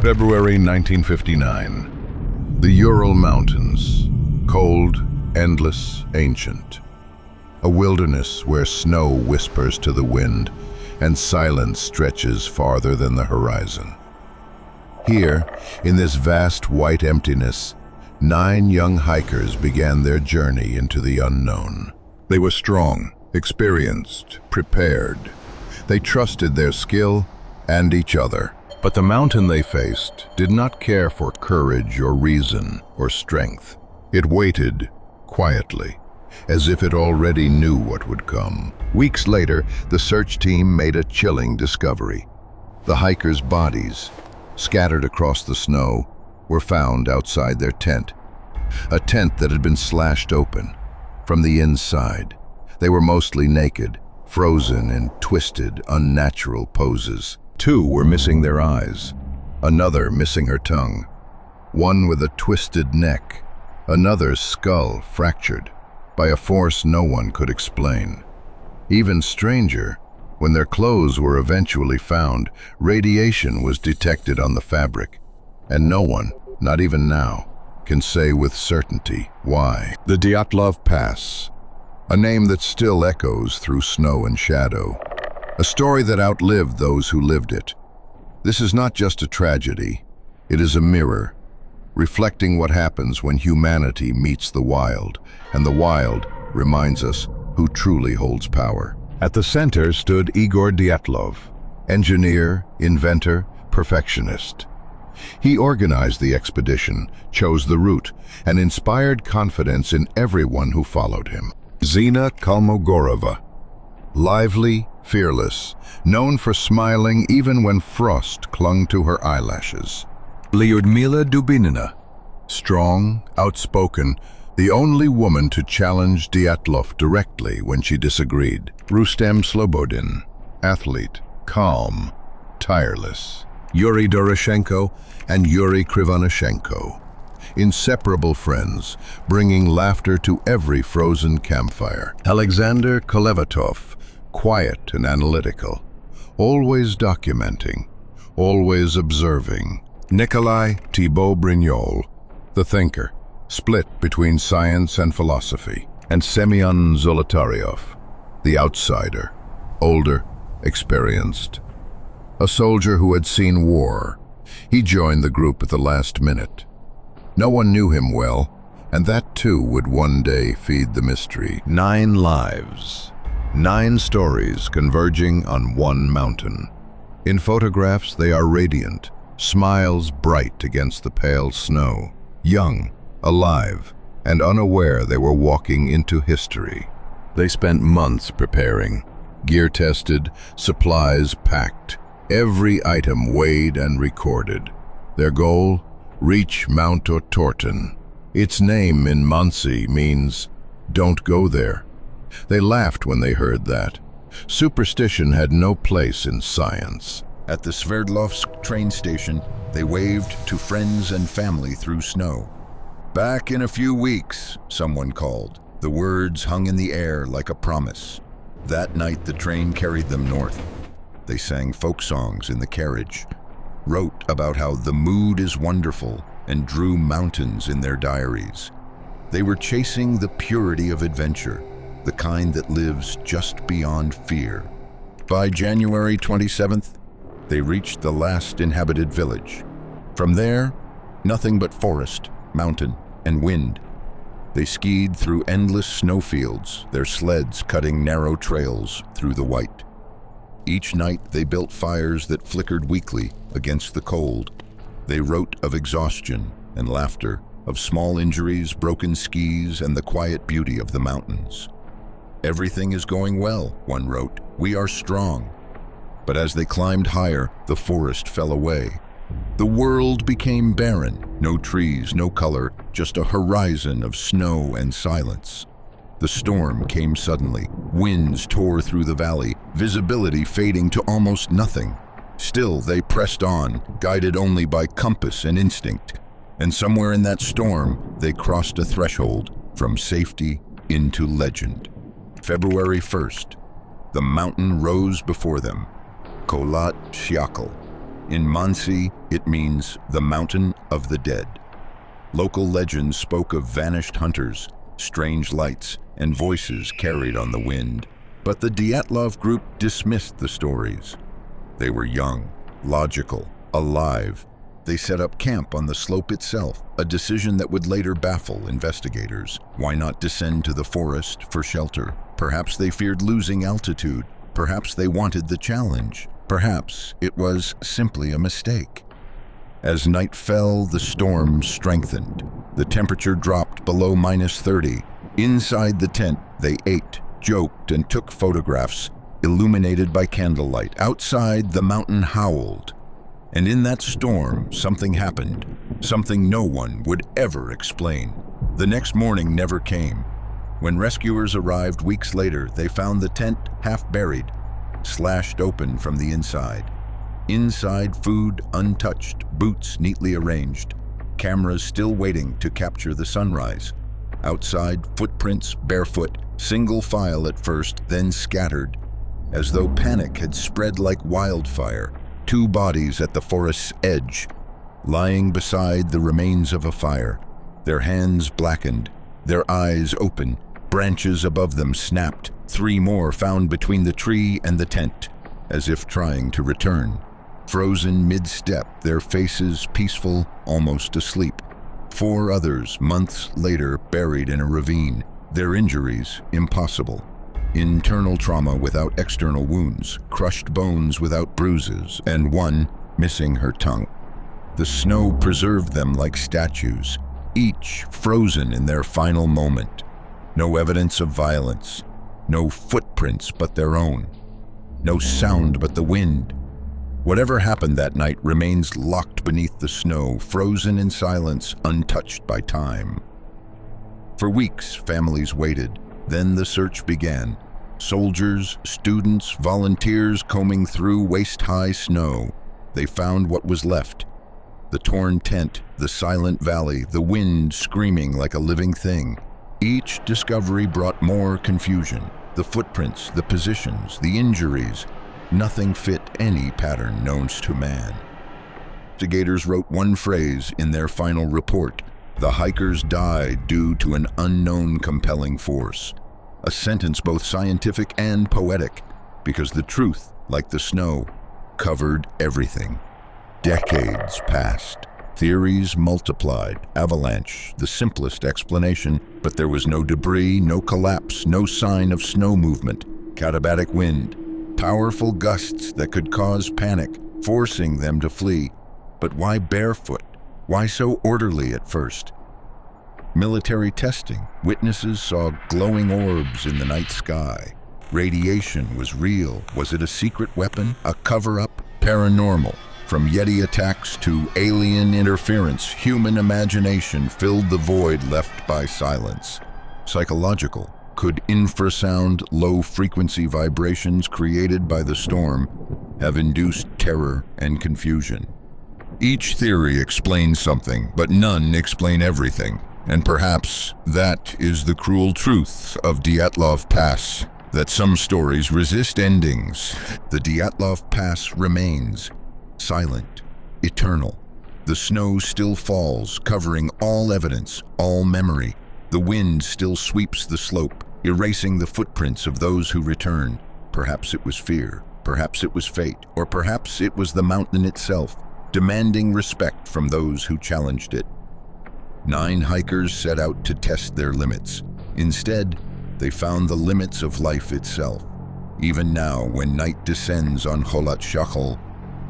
February 1959. The Ural Mountains. Cold, endless, ancient. A wilderness where snow whispers to the wind and silence stretches farther than the horizon. Here, in this vast white emptiness, 9 young hikers began their journey into the unknown. They were strong, experienced, prepared. They trusted their skill and each other. But the mountain they faced did not care for courage or reason or strength. It waited quietly, as if it already knew what would come. Weeks later, the search team made a chilling discovery. The hikers' bodies, scattered across the snow, were found outside their tent. A tent that had been slashed open. From the inside, they were mostly naked, frozen in twisted, unnatural poses. 2 were missing their eyes, another missing her tongue, one with a twisted neck, another's skull fractured by a force no one could explain. Even stranger, when their clothes were eventually found, radiation was detected on the fabric, and no one, not even now, can say with certainty why. The Dyatlov Pass, a name that still echoes through snow and shadow. A story that outlived those who lived it. This is not just a tragedy, it is a mirror, reflecting what happens when humanity meets the wild, and the wild reminds us who truly holds power. At the center stood Igor Dyatlov, engineer, inventor, perfectionist. He organized the expedition, chose the route, and inspired confidence in everyone who followed him. Zina Kolmogorova, lively, fearless, known for smiling even when frost clung to her eyelashes. Lyudmila Dubinina, strong, outspoken, the only woman to challenge Dyatlov directly when she disagreed. Rustem Slobodin, athlete, calm, tireless. Yuri Doroshenko and Yuri Krivonishenko, inseparable friends, bringing laughter to every frozen campfire. Alexander Kolevatov, quiet and analytical, always documenting, always observing. Nikolai Thibault Brignol, the thinker, split between science and philosophy. And Semyon Zolotaryov, the outsider, older, experienced. A soldier who had seen war. He joined the group at the last minute. No one knew him well, and that too would one day feed the mystery. 9 lives. 9 stories converging on one mountain. In photographs, they are radiant, smiles bright against the pale snow. Young, alive, and unaware they were walking into history. They spent months preparing, gear tested, supplies packed, every item weighed and recorded. Their goal? Reach Mount Otorten. Its name in Mansi means, "Don't go there." They laughed when they heard that. Superstition had no place in science. At the Sverdlovsk train station, they waved to friends and family through snow. "Back in a few weeks," someone called. The words hung in the air like a promise. That night the train carried them north. They sang folk songs in the carriage, wrote about how the mood is wonderful, and drew mountains in their diaries. They were chasing the purity of adventure, the kind that lives just beyond fear. By January 27th, they reached the last inhabited village. From there, nothing but forest, mountain, and wind. They skied through endless snowfields, their sleds cutting narrow trails through the white. Each night they built fires that flickered weakly against the cold. They wrote of exhaustion and laughter, of small injuries, broken skis, and the quiet beauty of the mountains. "Everything is going well," one wrote. "We are strong." But as they climbed higher, the forest fell away. The world became barren. No trees, no color, just a horizon of snow and silence. The storm came suddenly. Winds tore through the valley, visibility fading to almost nothing. Still, they pressed on, guided only by compass and instinct. And somewhere in that storm, they crossed a threshold from safety into legend. February 1st, the mountain rose before them. Kholat Syakhl, In Mansi, it means the mountain of the dead. Local legends spoke of vanished hunters, strange lights, and voices carried on the wind. But the Dyatlov group dismissed the stories. They were young, logical, alive. They set up camp on the slope itself, a decision that would later baffle investigators. Why not descend to the forest for shelter? Perhaps they feared losing altitude. Perhaps they wanted the challenge. Perhaps it was simply a mistake. As night fell, the storm strengthened. The temperature dropped below -30. Inside the tent, they ate, joked, and took photographs, illuminated by candlelight. Outside, the mountain howled. And in that storm, something happened, something no one would ever explain. The next morning never came. When rescuers arrived weeks later, they found the tent half buried, slashed open from the inside. Inside, food untouched, boots neatly arranged, cameras still waiting to capture the sunrise. Outside, footprints, barefoot, single file at first, then scattered. As though panic had spread like wildfire, 2 bodies at the forest's edge, lying beside the remains of a fire, their hands blackened, their eyes open, branches above them snapped. 3 more found between the tree and the tent, as if trying to return. Frozen mid-step, their faces peaceful, almost asleep. 4 others, months later, buried in a ravine, their injuries impossible. Internal trauma without external wounds, crushed bones without bruises, and 1 missing her tongue. The snow preserved them like statues, each frozen in their final moment. No evidence of violence, no footprints but their own, no sound but the wind. Whatever happened that night remains locked beneath the snow, frozen in silence, untouched by time. For weeks, families waited. Then the search began. Soldiers, students, volunteers combing through waist-high snow. They found what was left. The torn tent, the silent valley, the wind screaming like a living thing. Each discovery brought more confusion. The footprints, the positions, the injuries. Nothing fit any pattern known to man. Investigators wrote one phrase in their final report: the hikers died due to an unknown compelling force. A sentence both scientific and poetic, because the truth, like the snow, covered everything. Decades passed. Theories multiplied. Avalanche, the simplest explanation, but there was no debris, no collapse, no sign of snow movement. Katabatic wind, powerful gusts that could cause panic, forcing them to flee. But why barefoot? Why so orderly at first? Military testing. Witnesses saw glowing orbs in the night sky. Radiation was real. Was it a secret weapon? A cover-up? Paranormal. From Yeti attacks to alien interference, human imagination filled the void left by silence. Psychological. Could infrasound, low-frequency vibrations created by the storm have induced terror and confusion? Each theory explains something, but none explain everything. And perhaps that is the cruel truth of Dyatlov Pass, that some stories resist endings. The Dyatlov Pass remains silent, eternal. The snow still falls, covering all evidence, all memory. The wind still sweeps the slope, erasing the footprints of those who return. Perhaps it was fear, perhaps it was fate, or perhaps it was the mountain itself, demanding respect from those who challenged it. 9 hikers set out to test their limits. Instead, they found the limits of life itself. Even now, when night descends on Kholat Shachol,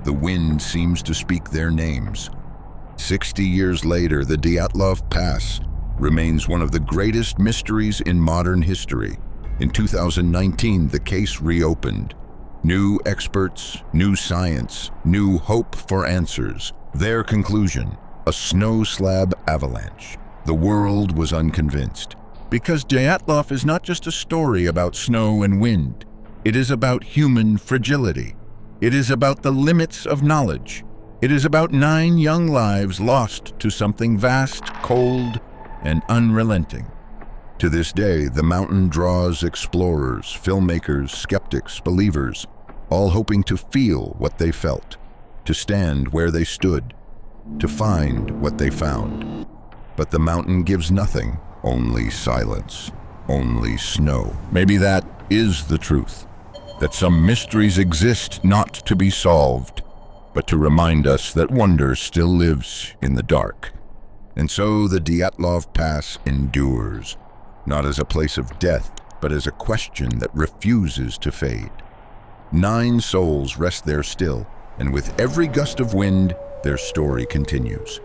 the wind seems to speak their names. 60 years later, the Dyatlov Pass remains one of the greatest mysteries in modern history. In 2019, the case reopened. New experts, new science, new hope for answers. Their conclusion: a snow slab avalanche. The world was unconvinced. Because Dyatlov is not just a story about snow and wind. It is about human fragility. It is about the limits of knowledge. It is about 9 young lives lost to something vast, cold, and unrelenting. To this day, the mountain draws explorers, filmmakers, skeptics, believers, all hoping to feel what they felt. to stand where they stood, to find what they found. But the mountain gives nothing, only silence, only snow. Maybe that is the truth, that some mysteries exist not to be solved, but to remind us that wonder still lives in the dark. And so the Dyatlov Pass endures, not as a place of death, but as a question that refuses to fade. 9 souls rest there still, and with every gust of wind, their story continues.